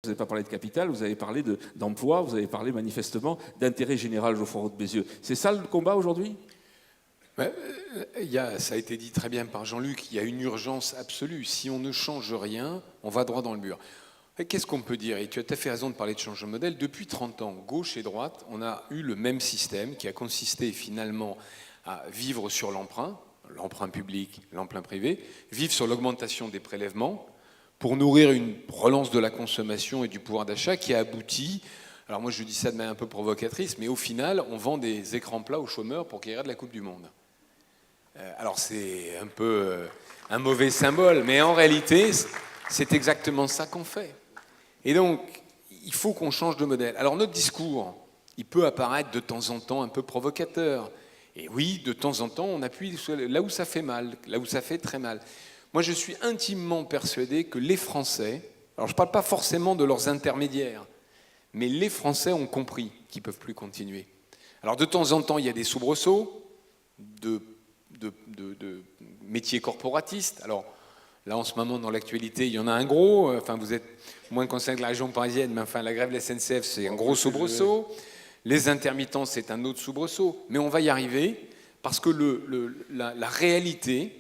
Vous n'avez pas parlé de capital, vous avez parlé d'emploi, vous avez parlé manifestement d'intérêt général, Geoffroy Roux de Bézieux. C'est ça le combat aujourd'hui ? Ça a été dit très bien par Jean-Luc, il y a une urgence absolue. Si on ne change rien, on va droit dans le mur. Qu'est-ce qu'on peut dire ? Et tu as tout à fait raison de parler de changement de modèle. Depuis 30 ans, gauche et droite, on a eu le même système qui a consisté finalement à vivre sur l'emprunt public, l'emprunt privé, vivre sur l'augmentation des prélèvements pour nourrir une relance de la consommation et du pouvoir d'achat qui a abouti, alors moi je dis ça de manière un peu provocatrice, mais au final, on vend des écrans plats aux chômeurs pour qu'il y ait de la Coupe du Monde. Alors c'est un peu un mauvais symbole, mais en réalité, c'est exactement ça qu'on fait. Et donc, il faut qu'on change de modèle. Alors notre discours, il peut apparaître de temps en temps un peu provocateur. Et oui, de temps en temps, on appuie là où ça fait mal, là où ça fait très mal. Moi, je suis intimement persuadé que les Français, alors je ne parle pas forcément de leurs intermédiaires, mais les Français ont compris qu'ils ne peuvent plus continuer. Alors de temps en temps, il y a des soubresauts de métiers corporatistes. Alors là, en ce moment, dans l'actualité, il y en a un gros. Enfin, vous êtes moins concerné que la région parisienne, mais enfin, la grève de la SNCF, c'est un gros soubresaut. Les intermittents, c'est un autre soubresaut. Mais on va y arriver parce que la réalité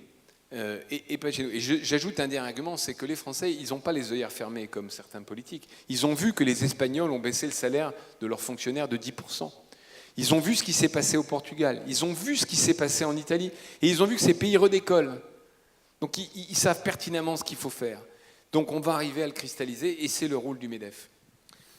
est pas chez nous. Et j'ajoute un dernier argument, c'est que les Français, ils n'ont pas les œillères fermées comme certains politiques. Ils ont vu que les Espagnols ont baissé le salaire de leurs fonctionnaires de 10%. Ils ont vu ce qui s'est passé au Portugal. Ils ont vu ce qui s'est passé en Italie. Et ils ont vu que ces pays redécollent. Donc ils savent pertinemment ce qu'il faut faire. Donc on va arriver à le cristalliser et c'est le rôle du MEDEF.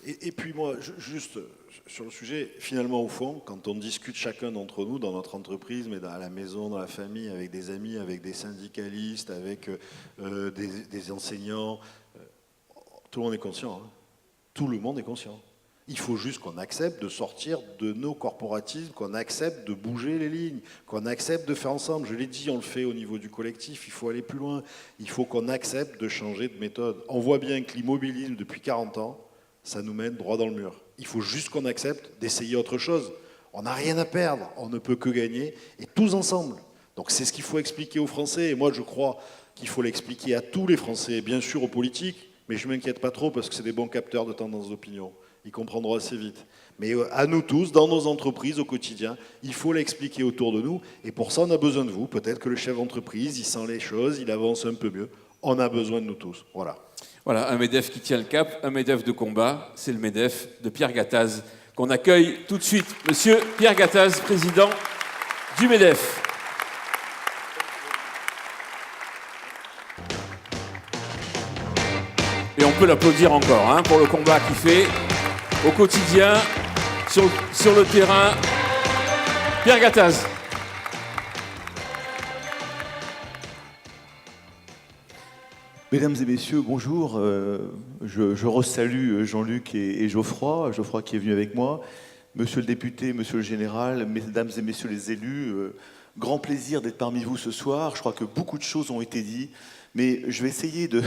Et puis moi, juste sur le sujet, finalement au fond, quand on discute chacun d'entre nous dans notre entreprise, mais à la maison, dans la famille, avec des amis, avec des syndicalistes, avec des enseignants, tout le monde est conscient. Hein. Tout le monde est conscient. Il faut juste qu'on accepte de sortir de nos corporatismes, qu'on accepte de bouger les lignes, qu'on accepte de faire ensemble. Je l'ai dit, on le fait au niveau du collectif, il faut aller plus loin. Il faut qu'on accepte de changer de méthode. On voit bien que l'immobilisme, depuis 40 ans, ça nous mène droit dans le mur. Il faut juste qu'on accepte d'essayer autre chose. On n'a rien à perdre, on ne peut que gagner, et tous ensemble. Donc c'est ce qu'il faut expliquer aux Français, et moi je crois qu'il faut l'expliquer à tous les Français, bien sûr aux politiques, mais je ne m'inquiète pas trop parce que c'est des bons capteurs de tendances d'opinion. Ils comprendront assez vite. Mais à nous tous, dans nos entreprises, au quotidien, il faut l'expliquer autour de nous. Et pour ça, on a besoin de vous. Peut-être que le chef d'entreprise, il sent les choses, il avance un peu mieux. On a besoin de nous tous. Voilà. Voilà, un MEDEF qui tient le cap, un MEDEF de combat. C'est le MEDEF de Pierre Gattaz, qu'on accueille tout de suite. Monsieur Pierre Gattaz, président du MEDEF. Et on peut l'applaudir encore hein, pour le combat qu'il fait au quotidien, sur le terrain. Pierre Gattaz. Mesdames et messieurs, bonjour. Je resalue Jean-Luc et Geoffroy qui est venu avec moi. Monsieur le député, monsieur le général, mesdames et messieurs les élus, grand plaisir d'être parmi vous ce soir. Je crois que beaucoup de choses ont été dites, mais je vais essayer de...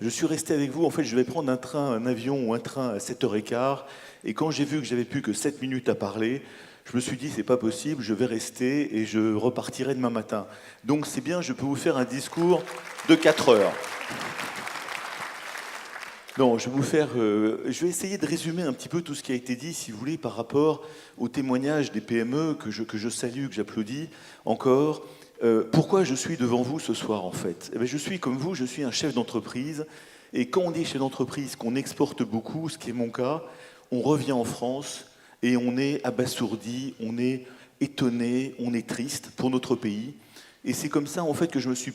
Je suis resté avec vous, en fait je vais prendre un avion ou un train à 7h15, et quand j'ai vu que j'avais plus que 7 minutes à parler, je me suis dit c'est pas possible, je vais rester et je repartirai demain matin. Donc c'est bien, je peux vous faire un discours de 4 heures. Non, je vais essayer de résumer un petit peu tout ce qui a été dit, si vous voulez, par rapport au témoignage des PME que je salue, que j'applaudis encore. Pourquoi je suis devant vous ce soir, en fait ? Eh bien, je suis comme vous, je suis un chef d'entreprise. Et quand on est chef d'entreprise, qu'on exporte beaucoup, ce qui est mon cas, on revient en France et on est abasourdi, on est étonné, on est triste pour notre pays. Et c'est comme ça, en fait, que je me suis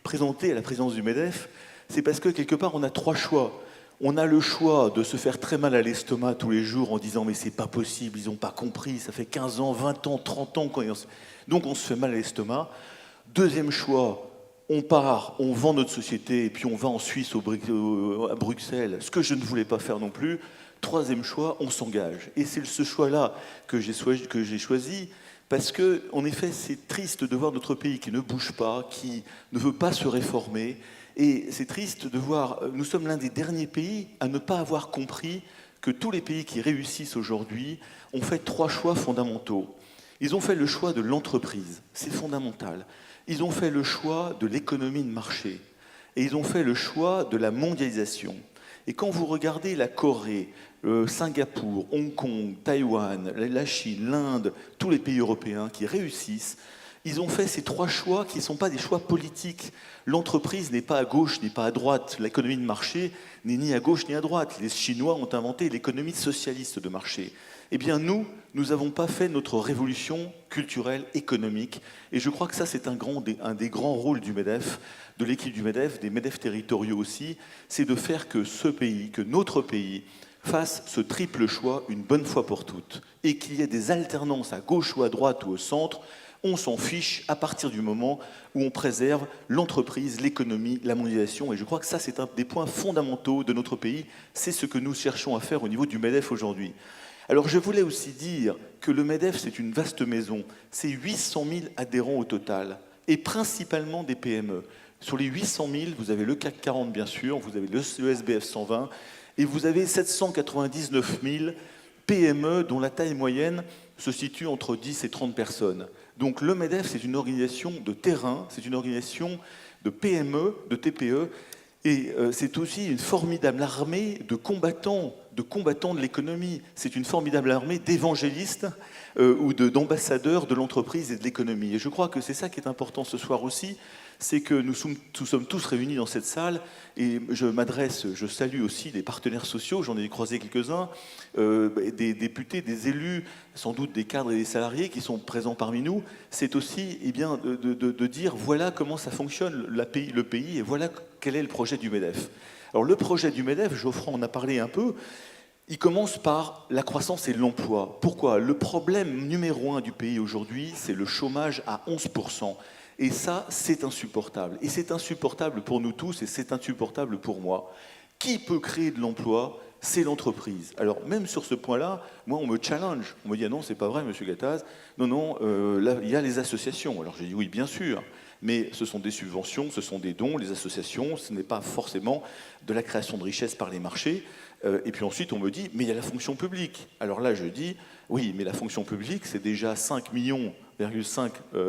présenté à la présidence du MEDEF. C'est parce que, quelque part, on a 3 choix. On a le choix de se faire très mal à l'estomac tous les jours en disant « mais c'est pas possible, ils n'ont pas compris, ça fait 15 ans, 20 ans, 30 ans... » Donc on se fait mal à l'estomac. Deuxième choix, on part, on vend notre société et puis on va en Suisse, à Bruxelles, ce que je ne voulais pas faire non plus. Troisième choix, on s'engage. Et c'est ce choix-là que j'ai choisi parce que, en effet, c'est triste de voir notre pays qui ne bouge pas, qui ne veut pas se réformer. Et c'est triste de voir, nous sommes l'un des derniers pays à ne pas avoir compris que tous les pays qui réussissent aujourd'hui ont fait 3 choix fondamentaux. Ils ont fait le choix de l'entreprise, c'est fondamental. Ils ont fait le choix de l'économie de marché. Et ils ont fait le choix de la mondialisation. Et quand vous regardez la Corée, Singapour, Hong Kong, Taïwan, la Chine, l'Inde, tous les pays européens qui réussissent, ils ont fait ces 3 choix qui ne sont pas des choix politiques. L'entreprise n'est pas à gauche, n'est pas à droite. L'économie de marché n'est ni à gauche ni à droite. Les Chinois ont inventé l'économie socialiste de marché. Eh bien, nous n'avons pas fait notre révolution culturelle, économique. Et je crois que ça, c'est un des grands rôles du MEDEF, de l'équipe du MEDEF, des MEDEF territoriaux aussi, c'est de faire que ce pays, que notre pays, fasse ce triple choix une bonne fois pour toutes. Et qu'il y ait des alternances à gauche ou à droite ou au centre. On s'en fiche à partir du moment où on préserve l'entreprise, l'économie, la mondialisation. Et je crois que ça, c'est un des points fondamentaux de notre pays. C'est ce que nous cherchons à faire au niveau du MEDEF aujourd'hui. Alors je voulais aussi dire que le MEDEF, c'est une vaste maison. C'est 800 000 adhérents au total, et principalement des PME. Sur les 800 000, vous avez le CAC 40, bien sûr, vous avez le SBF 120, et vous avez 799 000 PME dont la taille moyenne se situe entre 10 et 30 personnes. Donc le MEDEF, c'est une organisation de terrain, c'est une organisation de PME, de TPE, et c'est aussi une formidable armée de combattants de l'économie. C'est une formidable armée d'évangélistes ou d'ambassadeurs de l'entreprise et de l'économie. Et je crois que c'est ça qui est important ce soir aussi, c'est que nous sommes tous réunis dans cette salle, et je salue aussi les partenaires sociaux, j'en ai croisé quelques-uns, des députés, des élus, sans doute des cadres et des salariés qui sont présents parmi nous. C'est aussi de dire voilà comment ça fonctionne le pays, et voilà quel est le projet du MEDEF. Alors le projet du MEDEF, Geoffroy en a parlé un peu, il commence par la croissance et l'emploi. Pourquoi ? Le problème numéro 1 du pays aujourd'hui, c'est le chômage à 11%. Et ça, c'est insupportable. Et c'est insupportable pour nous tous, et c'est insupportable pour moi. Qui peut créer de l'emploi ? C'est l'entreprise. Alors, même sur ce point-là, moi, on me challenge. On me dit, ah non, c'est pas vrai, monsieur Gattaz. Non, là, il y a les associations. Alors, j'ai dit, oui, bien sûr. Mais ce sont des subventions, ce sont des dons, les associations, ce n'est pas forcément de la création de richesses par les marchés. Et puis ensuite, on me dit, mais il y a la fonction publique. Alors là, je dis, oui, mais la fonction publique, c'est déjà 5,5 millions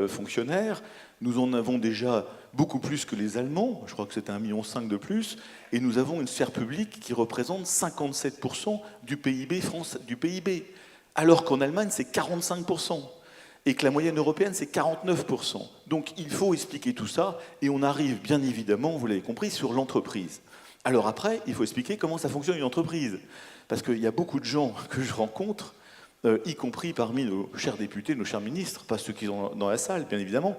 fonctionnaires. Nous en avons déjà beaucoup plus que les Allemands. Je crois que c'est 1,5 million de plus. Et nous avons une sphère publique qui représente 57% du PIB du PIB. Alors qu'en Allemagne, c'est 45%. Et que la moyenne européenne, c'est 49%. Donc il faut expliquer tout ça, et on arrive bien évidemment, vous l'avez compris, sur l'entreprise. Alors après, il faut expliquer comment ça fonctionne une entreprise. Parce qu'il y a beaucoup de gens que je rencontre, y compris parmi nos chers députés, nos chers ministres, pas ceux qui sont dans la salle, bien évidemment,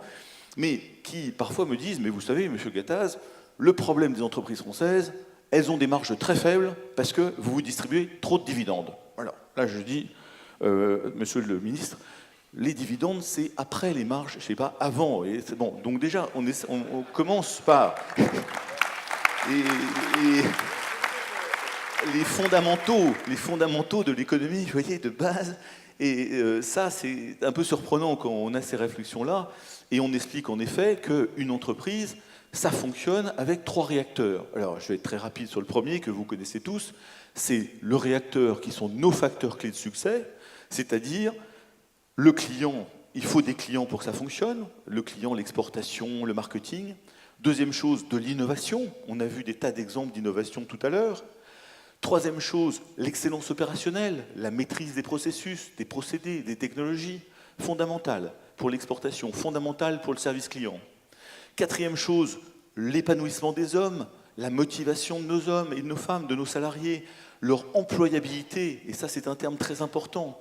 mais qui parfois me disent, mais vous savez, monsieur Gattaz, le problème des entreprises françaises, elles ont des marges très faibles parce que vous distribuez trop de dividendes. Voilà, là je dis, monsieur le ministre, les dividendes, c'est après les marges, je ne sais pas, avant. Et c'est bon. Donc déjà, on commence par les fondamentaux de l'économie, vous voyez, de base. Et ça, c'est un peu surprenant quand on a ces réflexions-là. Et on explique en effet qu'une entreprise, ça fonctionne avec 3 réacteurs. Alors, je vais être très rapide sur le premier, que vous connaissez tous. C'est le réacteur qui sont nos facteurs clés de succès, c'est-à-dire le client, il faut des clients pour que ça fonctionne. Le client, l'exportation, le marketing. Deuxième chose, de l'innovation. On a vu des tas d'exemples d'innovation tout à l'heure. Troisième chose, l'excellence opérationnelle, la maîtrise des processus, des procédés, des technologies, fondamentale pour l'exportation, fondamentale pour le service client. Quatrième chose, l'épanouissement des hommes, la motivation de nos hommes et de nos femmes, de nos salariés, leur employabilité, et ça c'est un terme très important,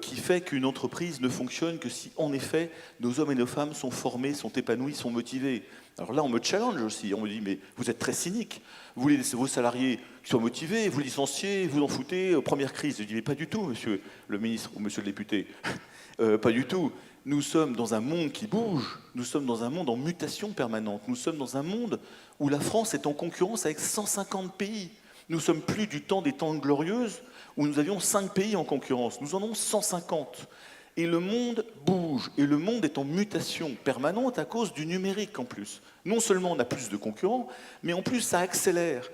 qui fait qu'une entreprise ne fonctionne que si, en effet, nos hommes et nos femmes sont formés, sont épanouis, sont motivés. Alors là, on me challenge aussi. On me dit, mais vous êtes très cynique. Vous voulez laisser vos salariés qui soient motivés, vous licenciez, vous en foutez, première crise. Je dis, mais pas du tout, monsieur le ministre ou monsieur le député. Pas du tout. Nous sommes dans un monde qui bouge. Nous sommes dans un monde en mutation permanente. Nous sommes dans un monde où la France est en concurrence avec 150 pays. Nous sommes plus du temps des temps glorieuses où nous avions 5 pays en concurrence. Nous en avons 150. Et le monde bouge. Et le monde est en mutation permanente à cause du numérique en plus. Non seulement on a plus de concurrents, mais en plus ça accélère.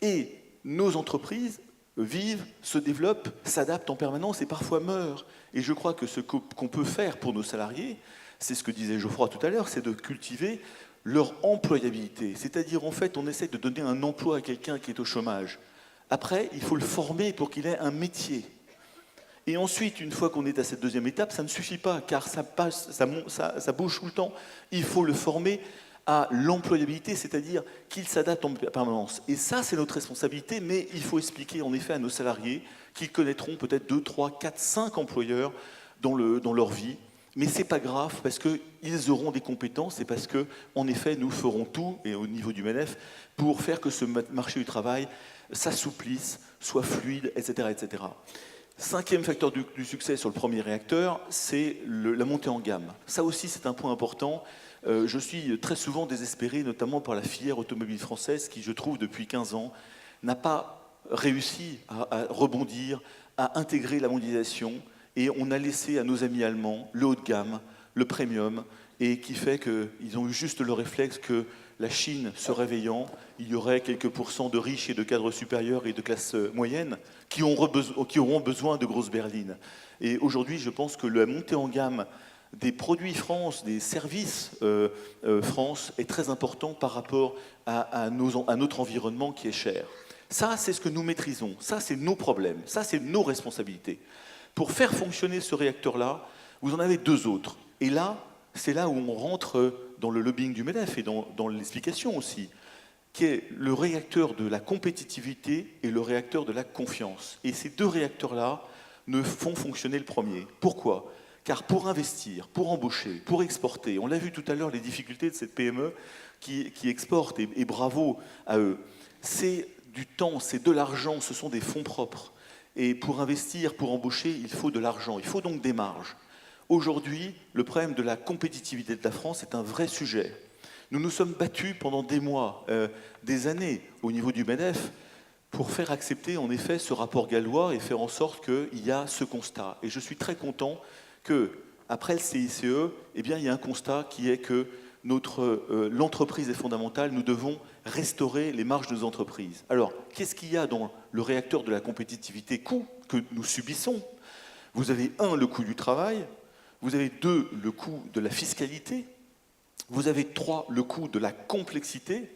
Et nos entreprises vivent, se développent, s'adaptent en permanence et parfois meurent. Et je crois que ce qu'on peut faire pour nos salariés, c'est ce que disait Geoffroy tout à l'heure, c'est de cultiver leur employabilité. C'est-à-dire, en fait, on essaie de donner un emploi à quelqu'un qui est au chômage. Après, il faut le former pour qu'il ait un métier. Et ensuite, une fois qu'on est à cette deuxième étape, ça ne suffit pas, car ça bouge tout le temps. Il faut le former à l'employabilité, c'est-à-dire qu'il s'adapte en permanence. Et ça, c'est notre responsabilité, mais il faut expliquer en effet à nos salariés qu'ils connaîtront peut-être 2, 3, 4, 5 employeurs dans leur vie. Mais ce n'est pas grave, parce qu'ils auront des compétences et parce que, en effet, nous ferons tout, et au niveau du MEDEF, pour faire que ce marché du travail s'assouplisse, soit fluide, etc., etc. Cinquième facteur du succès sur le premier réacteur, c'est la montée en gamme. Ça aussi, c'est un point important. Je suis très souvent désespéré, notamment par la filière automobile française, qui, je trouve, depuis 15 ans, n'a pas réussi à rebondir, à intégrer la mondialisation, et on a laissé à nos amis allemands le haut de gamme, le premium, et qui fait qu'ils ont eu juste le réflexe que la Chine se réveillant, il y aurait quelques pourcents de riches et de cadres supérieurs et de classe moyenne qui auront besoin de grosses berlines. Et aujourd'hui, je pense que la montée en gamme des produits France, des services France est très important par rapport à notre environnement qui est cher. Ça, c'est ce que nous maîtrisons. Ça, c'est nos problèmes. Ça, c'est nos responsabilités. Pour faire fonctionner ce réacteur-là, vous en avez deux autres. Et là, c'est là où on rentre dans le lobbying du MEDEF et dans l'explication aussi, qui est le réacteur de la compétitivité et le réacteur de la confiance. Et ces deux réacteurs-là ne font fonctionner le premier. Pourquoi ? Car pour investir, pour embaucher, pour exporter, on l'a vu tout à l'heure, les difficultés de cette PME qui exporte, et bravo à eux, c'est du temps, c'est de l'argent, ce sont des fonds propres. Et pour investir, pour embaucher, il faut de l'argent, il faut donc des marges. Aujourd'hui, le problème de la compétitivité de la France est un vrai sujet. Nous nous sommes battus pendant des mois, des années, au niveau du MEDEF, pour faire accepter en effet ce rapport gallois et faire en sorte qu'il y a ce constat. Et je suis très content qu'après le CICE, eh bien, il y a un constat qui est que l'entreprise est fondamentale, nous devons restaurer les marges de nos entreprises. Alors, qu'est-ce qu'il y a dans le réacteur de la compétitivité coût que nous subissons ? Vous avez le coût du travail, vous avez 2, le coût de la fiscalité, vous avez 3, le coût de la complexité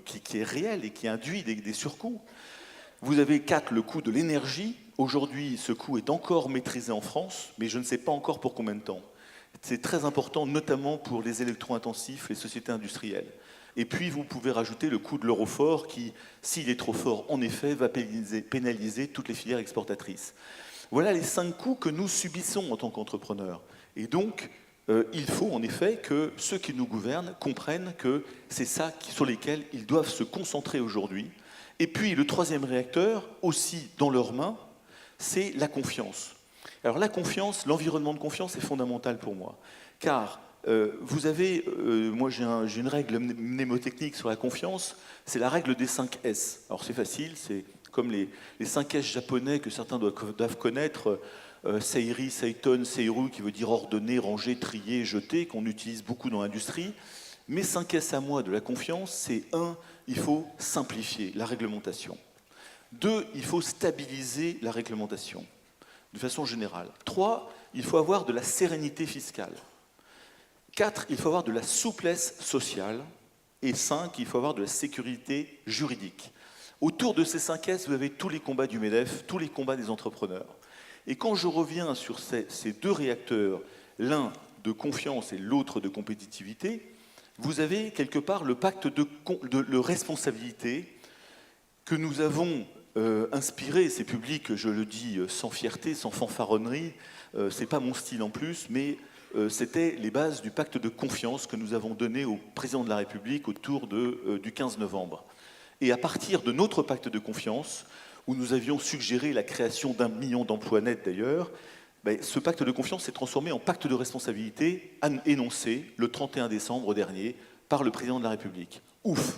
qui est réel et qui induit des surcoûts. Vous avez 4, le coût de l'énergie. Aujourd'hui, ce coût est encore maîtrisé en France, mais je ne sais pas encore pour combien de temps. C'est très important, notamment pour les électro-intensifs, les sociétés industrielles. Et puis, vous pouvez rajouter le coût de l'euro fort qui, s'il est trop fort, en effet, va pénaliser toutes les filières exportatrices. Voilà les 5 coûts que nous subissons en tant qu'entrepreneurs. Et donc, il faut en effet que ceux qui nous gouvernent comprennent que c'est ça sur lesquels ils doivent se concentrer aujourd'hui. Et puis, le troisième réacteur, aussi dans leurs mains, c'est la confiance. Alors la confiance, l'environnement de confiance est fondamental pour moi. Car vous avez, moi j'ai une règle mnémotechnique sur la confiance, c'est la règle des 5 S. Alors c'est facile, c'est comme les 5 S japonais que certains doivent connaître, Seiri, Seiton, Seiru, qui veut dire ordonner, ranger, trier, jeter, qu'on utilise beaucoup dans l'industrie. Mes 5 S à moi de la confiance, c'est 1, il faut simplifier la réglementation. 2, il faut stabiliser la réglementation, de façon générale. 3, il faut avoir de la sérénité fiscale. 4, il faut avoir de la souplesse sociale. Et 5, il faut avoir de la sécurité juridique. Autour de ces 5 S, vous avez tous les combats du MEDEF, tous les combats des entrepreneurs. Et quand je reviens sur ces 2 réacteurs, l'un de confiance et l'autre de compétitivité, vous avez quelque part le pacte de responsabilité que nous avons inspiré. C'est public, je le dis sans fierté, sans fanfaronnerie, c'est pas mon style en plus, mais c'était les bases du pacte de confiance que nous avons donné au président de la République autour du 15 novembre. Et à partir de notre pacte de confiance, où nous avions suggéré la création d'1 million d'emplois nets d'ailleurs, ce pacte de confiance s'est transformé en pacte de responsabilité énoncé le 31 décembre dernier par le président de la République. Ouf!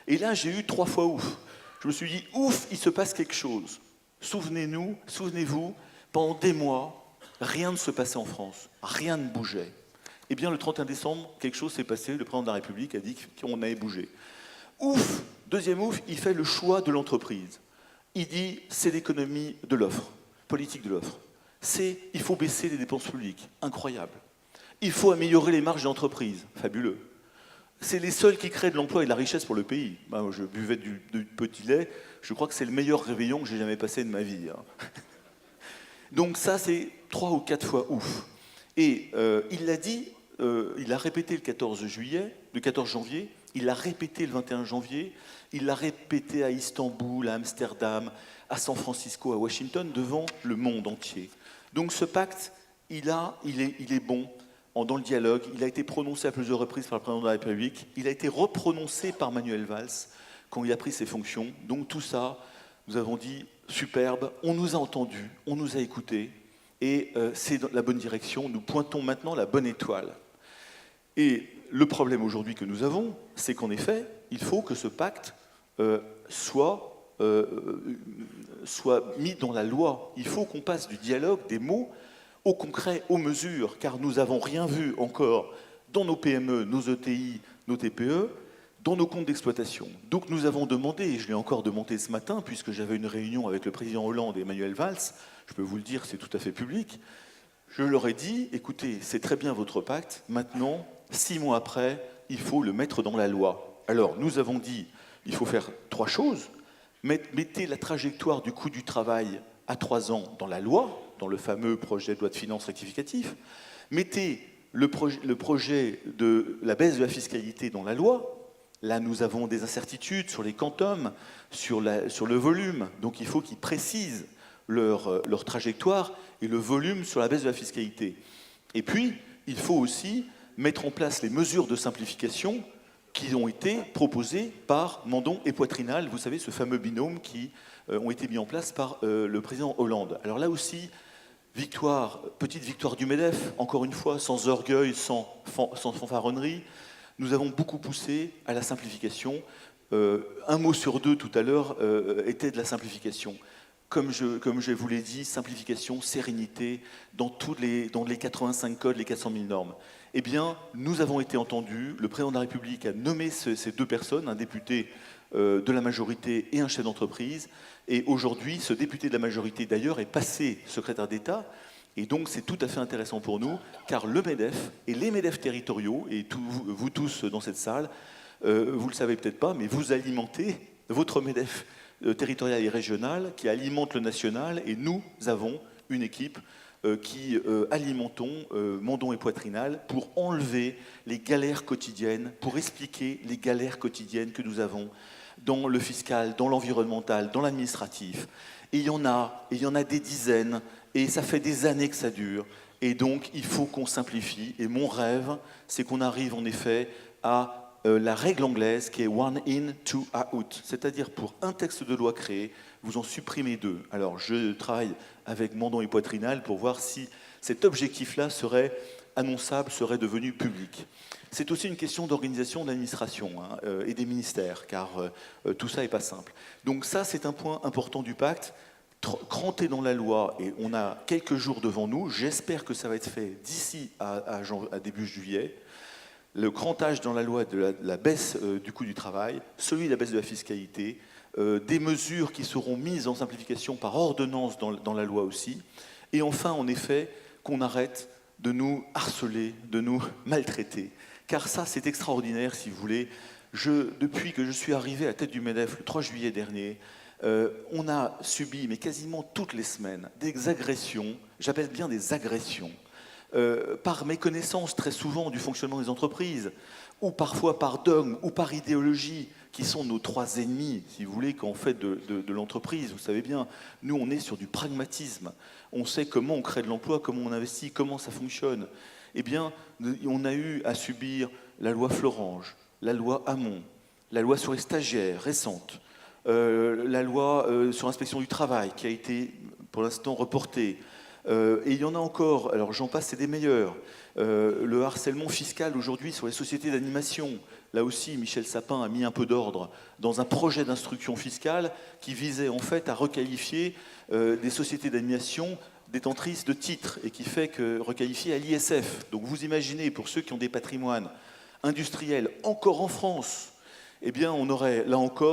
Et là, j'ai eu 3 fois ouf. Je me suis dit, ouf, il se passe quelque chose. Souvenez-vous, pendant des mois, rien ne se passait en France, rien ne bougeait. Eh bien, le 31 décembre, quelque chose s'est passé, le président de la République a dit qu'on avait bougé. Ouf! Deuxième ouf, il fait le choix de l'entreprise. Il dit, c'est l'économie de l'offre, politique de l'offre. Il faut baisser les dépenses publiques, incroyable. Il faut améliorer les marges d'entreprise, fabuleux. c'est les seuls qui créent de l'emploi et de la richesse pour le pays. Ben, je buvais du petit lait, je crois que c'est le meilleur réveillon que j'ai jamais passé de ma vie. Hein. Donc ça, c'est 3 ou 4 fois ouf. Et il l'a dit, il l'a répété le 14 janvier, il l'a répété le 21 janvier, il l'a répété à Istanbul, à Amsterdam, à San Francisco, à Washington, devant le monde entier. Donc ce pacte, il est bon dans le dialogue. Il a été prononcé à plusieurs reprises par le président de la République. Il a été reprononcé par Manuel Valls quand il a pris ses fonctions. Donc tout ça, nous avons dit, superbe, on nous a entendus, on nous a écoutés, et c'est dans la bonne direction. Nous pointons maintenant la bonne étoile. Et le problème aujourd'hui que nous avons, c'est qu'en effet, il faut que ce pacte soit mis dans la loi. Il faut qu'on passe du dialogue, des mots, au concret, aux mesures, car nous n'avons rien vu encore dans nos PME, nos ETI, nos TPE, dans nos comptes d'exploitation. Donc nous avons demandé, et je l'ai encore demandé ce matin, puisque j'avais une réunion avec le président Hollande et Manuel Valls, je peux vous le dire, c'est tout à fait public, je leur ai dit, écoutez, c'est très bien votre pacte, maintenant, 6 mois après, il faut le mettre dans la loi. Alors nous avons dit, il faut faire 3 choses. Mettez la trajectoire du coût du travail à 3 ans dans la loi, dans le fameux projet de loi de finances rectificatif. Mettez le projet de la baisse de la fiscalité dans la loi. Là, nous avons des incertitudes sur les quantums, sur le volume. Donc il faut qu'ils précisent leur trajectoire et le volume sur la baisse de la fiscalité. Et puis, il faut aussi mettre en place les mesures de simplification qui ont été proposées par Mandon et Poitrinal, vous savez, ce fameux binôme qui ont été mis en place par le président Hollande. Alors là aussi, petite victoire du MEDEF, encore une fois, sans orgueil, sans fanfaronnerie. Nous avons beaucoup poussé à la simplification. Un mot sur 2 tout à l'heure était de la simplification. Comme je vous l'ai dit, simplification, sérénité, dans les 85 codes, les 400 000 normes. Eh bien, nous avons été entendus. Le président de la République a nommé ces 2 personnes, un député de la majorité et un chef d'entreprise. Et aujourd'hui, ce député de la majorité, d'ailleurs, est passé secrétaire d'État. Et donc, c'est tout à fait intéressant pour nous, car le MEDEF et les MEDEF territoriaux, et vous tous dans cette salle, vous ne le savez peut-être pas, mais vous alimentez votre MEDEF territorial et régional qui alimente le national, et nous avons une équipe qui alimentons Mandon et Poitrinal pour enlever les galères quotidiennes, pour expliquer les galères quotidiennes que nous avons dans le fiscal, dans l'environnemental, dans l'administratif. Et il y en a des dizaines, et ça fait des années que ça dure. Et donc, il faut qu'on simplifie. Et mon rêve, c'est qu'on arrive en effet à la règle anglaise qui est one in, two out. C'est-à-dire, pour un texte de loi créé, vous en supprimez 2. Alors, je travaille avec Mandon et Poitrinal pour voir si cet objectif-là serait annonçable, serait devenu public. C'est aussi une question d'organisation de l'administration et des ministères, car tout ça n'est pas simple. Donc ça, c'est un point important du pacte, cranté dans la loi, et on a quelques jours devant nous. J'espère que ça va être fait d'ici à début juillet. Le crantage dans la loi de la baisse du coût du travail, celui de la baisse de la fiscalité, des mesures qui seront mises en simplification par ordonnance dans la loi aussi. Et enfin, en effet, qu'on arrête de nous harceler, de nous maltraiter. Car ça, c'est extraordinaire, si vous voulez. Depuis que je suis arrivé à la tête du MEDEF le 3 juillet dernier, on a subi, mais quasiment toutes les semaines, des agressions, j'appelle bien des agressions, par méconnaissance très souvent du fonctionnement des entreprises, ou parfois par dogme, ou par idéologie, qui sont nos 3 ennemis, si vous voulez, quand on fait de l'entreprise. Vous savez bien, nous, on est sur du pragmatisme. On sait comment on crée de l'emploi, comment on investit, comment ça fonctionne. Eh bien, on a eu à subir la loi Florange, la loi Hamon, la loi sur les stagiaires récente, la loi sur l'inspection du travail qui a été pour l'instant reportée. Et il y en a encore, alors j'en passe, c'est des meilleurs. Le harcèlement fiscal aujourd'hui sur les sociétés d'animation. Là aussi, Michel Sapin a mis un peu d'ordre dans un projet d'instruction fiscale qui visait en fait à requalifier des sociétés d'animation détentrices de titres et qui fait que requalifier à l'ISF. Donc vous imaginez, pour ceux qui ont des patrimoines industriels encore en France, eh bien on aurait là encore